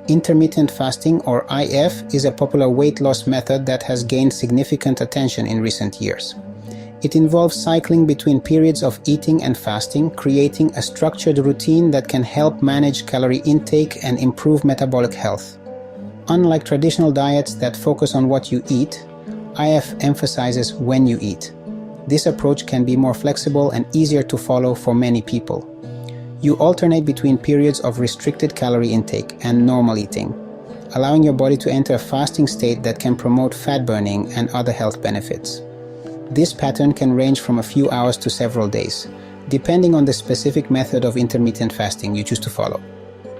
Intermittent fasting, or IF, is a popular weight loss method that has gained significant attention in recent years. It involves cycling between periods of eating and fasting, creating a structured routine that can help manage calorie intake and improve metabolic health. Unlike traditional diets that focus on what you eat, IF emphasizes when you eat. This approach can be more flexible and easier to follow for many people. You alternate between periods of restricted calorie intake and normal eating, allowing your body to enter a fasting state that can promote fat burning and other health benefits. This pattern can range from a few hours to several days, depending on the specific method of intermittent fasting you choose to follow.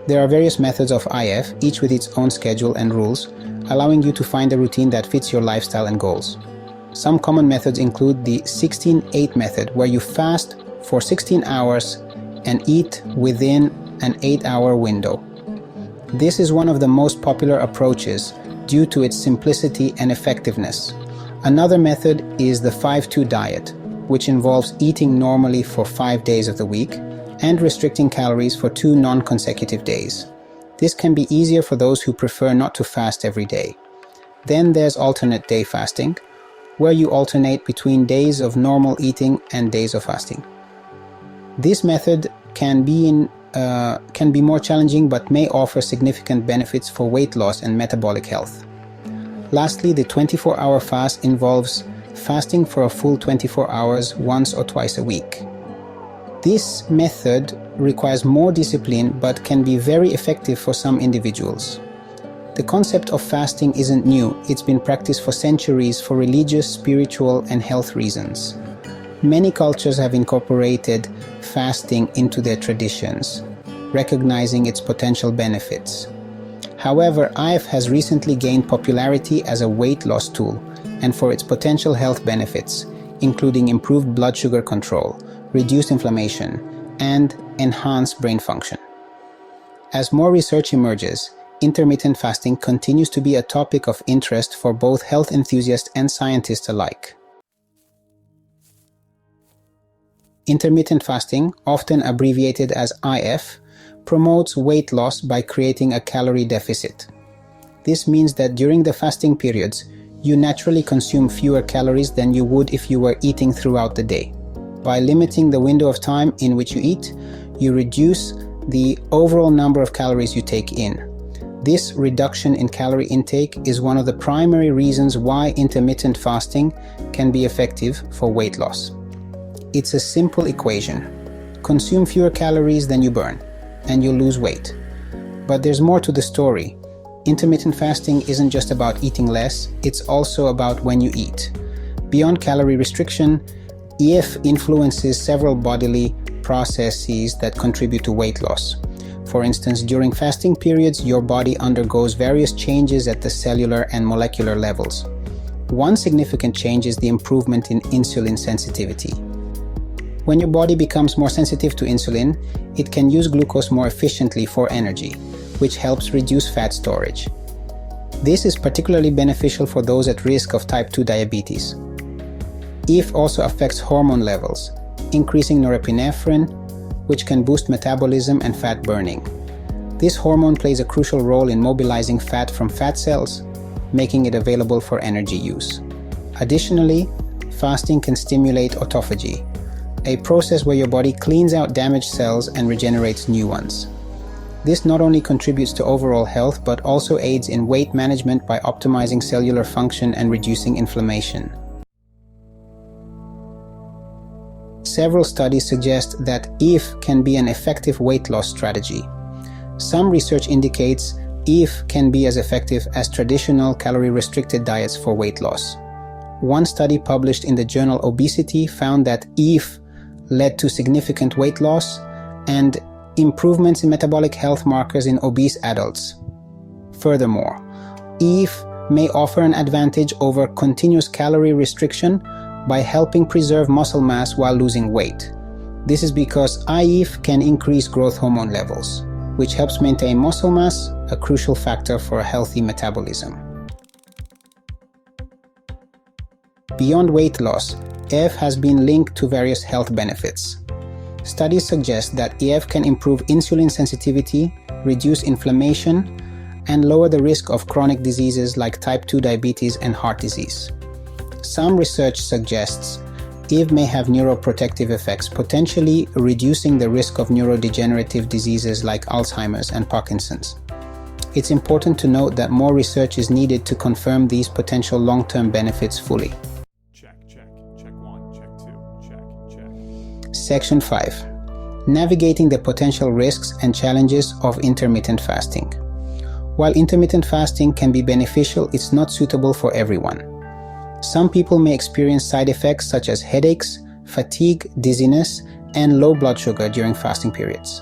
There are various methods of IF, each with its own schedule and rules, allowing you to find a routine that fits your lifestyle and goals. Some common methods include the 16-8 method, where you fast for 16 hours and eat within an 8-hour window. This is one of the most popular approaches due to its simplicity and effectiveness. Another method is the 5-2 diet, which involves eating normally for 5 days of the week and restricting calories for 2 non-consecutive days. This can be easier for those who prefer not to fast every day. Then there's alternate day fasting, where you alternate between days of normal eating and days of fasting. This method can be more challenging but may offer significant benefits for weight loss and metabolic health. Lastly, the 24-hour fast involves fasting for a full 24 hours once or twice a week. This method requires more discipline but can be very effective for some individuals. The concept of fasting isn't new. It's been practiced for centuries for religious, spiritual, and health reasons. Many cultures have incorporated fasting into their traditions, recognizing its potential benefits. However, IF has recently gained popularity as a weight loss tool and for its potential health benefits, including improved blood sugar control, reduced inflammation, and enhanced brain function. As more research emerges, intermittent fasting continues to be a topic of interest for both health enthusiasts and scientists alike. Intermittent fasting, often abbreviated as IF, promotes weight loss by creating a calorie deficit. This means that during the fasting periods, you naturally consume fewer calories than you would if you were eating throughout the day. By limiting the window of time in which you eat, you reduce the overall number of calories you take in. This reduction in calorie intake is one of the primary reasons why intermittent fasting can be effective for weight loss. It's a simple equation. Consume fewer calories than you burn, and you'll lose weight. But there's more to the story. Intermittent fasting isn't just about eating less, it's also about when you eat. Beyond calorie restriction, IF influences several bodily processes that contribute to weight loss. For instance, during fasting periods, your body undergoes various changes at the cellular and molecular levels. One significant change is the improvement in insulin sensitivity. When your body becomes more sensitive to insulin, it can use glucose more efficiently for energy, which helps reduce fat storage. This is particularly beneficial for those at risk of type 2 diabetes. IF also affects hormone levels, increasing norepinephrine, which can boost metabolism and fat burning. This hormone plays a crucial role in mobilizing fat from fat cells, making it available for energy use. Additionally, fasting can stimulate autophagy, a process where your body cleans out damaged cells and regenerates new ones. This not only contributes to overall health but also aids in weight management by optimizing cellular function and reducing inflammation. Several studies suggest that IF can be an effective weight loss strategy. Some research indicates IF can be as effective as traditional calorie-restricted diets for weight loss. One study published in the journal Obesity found that IF led to significant weight loss and improvements in metabolic health markers in obese adults. Furthermore, IF may offer an advantage over continuous calorie restriction by helping preserve muscle mass while losing weight. This is because IF can increase growth hormone levels, which helps maintain muscle mass, a crucial factor for a healthy metabolism. Beyond weight loss, IF has been linked to various health benefits. Studies suggest that IF can improve insulin sensitivity, reduce inflammation, and lower the risk of chronic diseases like type 2 diabetes and heart disease. Some research suggests EVE may have neuroprotective effects, potentially reducing the risk of neurodegenerative diseases like Alzheimer's and Parkinson's. It's important to note that more research is needed to confirm these potential long-term benefits fully. Check 1, check 2, check. Section 5. Navigating the potential risks and challenges of intermittent fasting. While intermittent fasting can be beneficial, it's not suitable for everyone. Some people may experience side effects such as headaches, fatigue, dizziness, and low blood sugar during fasting periods.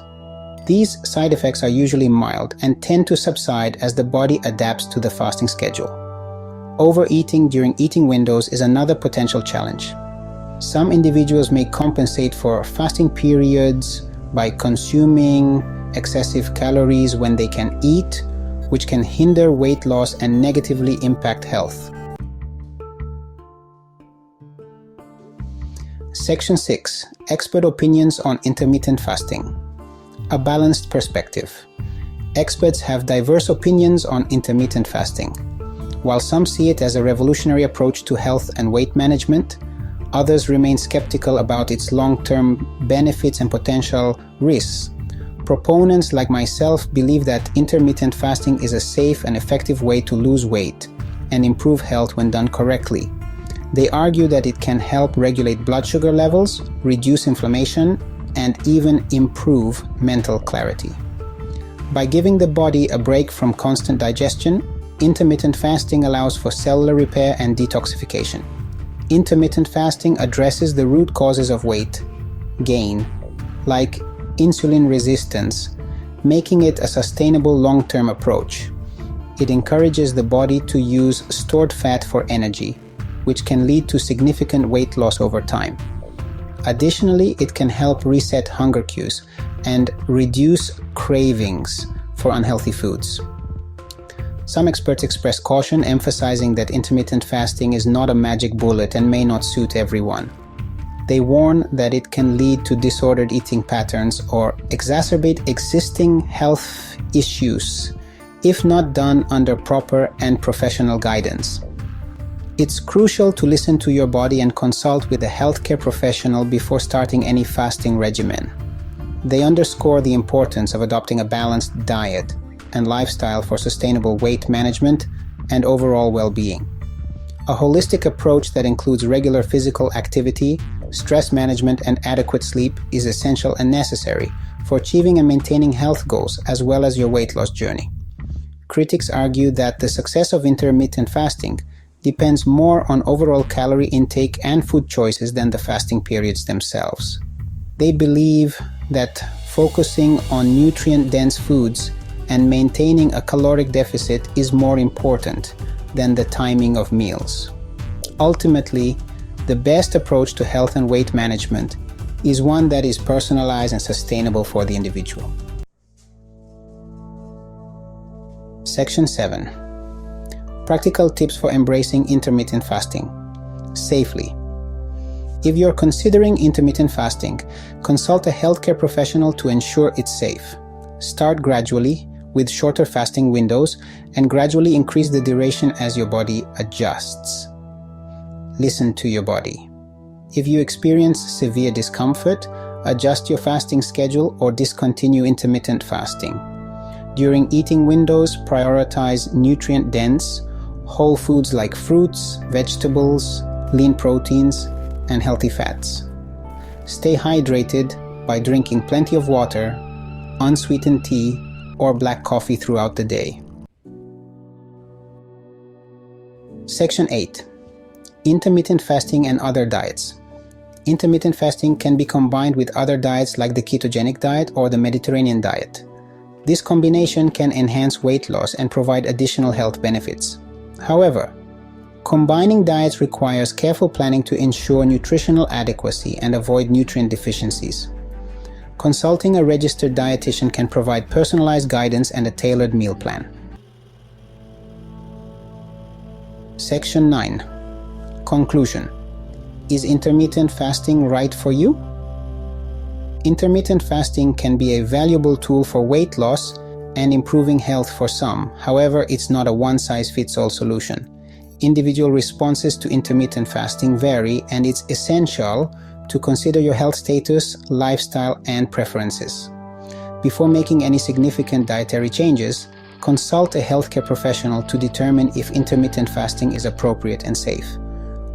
These side effects are usually mild and tend to subside as the body adapts to the fasting schedule. Overeating during eating windows is another potential challenge. Some individuals may compensate for fasting periods by consuming excessive calories when they can eat, which can hinder weight loss and negatively impact health. Section 6. Expert opinions on intermittent fasting. A balanced perspective. Experts have diverse opinions on intermittent fasting. While some see it as a revolutionary approach to health and weight management, others remain skeptical about its long-term benefits and potential risks. Proponents like myself believe that intermittent fasting is a safe and effective way to lose weight and improve health when done correctly. They argue that it can help regulate blood sugar levels, reduce inflammation, and even improve mental clarity. By giving the body a break from constant digestion, intermittent fasting allows for cellular repair and detoxification. Intermittent fasting addresses the root causes of weight gain, like insulin resistance, making it a sustainable long-term approach. It encourages the body to use stored fat for energy, which can lead to significant weight loss over time. Additionally, it can help reset hunger cues and reduce cravings for unhealthy foods. Some experts express caution, emphasizing that intermittent fasting is not a magic bullet and may not suit everyone. They warn that it can lead to disordered eating patterns or exacerbate existing health issues if not done under proper and professional guidance. It's crucial to listen to your body and consult with a healthcare professional before starting any fasting regimen. They underscore the importance of adopting a balanced diet and lifestyle for sustainable weight management and overall well-being. A holistic approach that includes regular physical activity, stress management, and adequate sleep is essential and necessary for achieving and maintaining health goals as well as your weight loss journey. Critics argue that the success of intermittent fasting depends more on overall calorie intake and food choices than the fasting periods themselves. They believe that focusing on nutrient-dense foods and maintaining a caloric deficit is more important than the timing of meals. Ultimately, the best approach to health and weight management is one that is personalized and sustainable for the individual. Section 7. Practical tips for embracing intermittent fasting safely. If you're considering intermittent fasting, consult a healthcare professional to ensure it's safe. Start gradually with shorter fasting windows and gradually increase the duration as your body adjusts. Listen to your body. If you experience severe discomfort, adjust your fasting schedule or discontinue intermittent fasting. During eating windows, prioritize nutrient-dense, whole foods like fruits, vegetables, lean proteins, and healthy fats. Stay hydrated by drinking plenty of water, unsweetened tea, or black coffee throughout the day. Section 8. Intermittent fasting and other diets. Intermittent fasting can be combined with other diets like the ketogenic diet or the Mediterranean diet. This combination can enhance weight loss and provide additional health benefits. However, combining diets requires careful planning to ensure nutritional adequacy and avoid nutrient deficiencies. Consulting a registered dietitian can provide personalized guidance and a tailored meal plan. Section 9. Conclusion. Is intermittent fasting right for you? Intermittent fasting can be a valuable tool for weight loss and improving health for some. However, it's not a one-size-fits-all solution. Individual responses to intermittent fasting vary, and it's essential to consider your health status, lifestyle, and preferences. Before making any significant dietary changes, consult a healthcare professional to determine if intermittent fasting is appropriate and safe.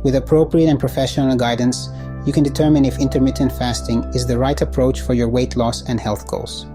With appropriate and professional guidance, you can determine if intermittent fasting is the right approach for your weight loss and health goals.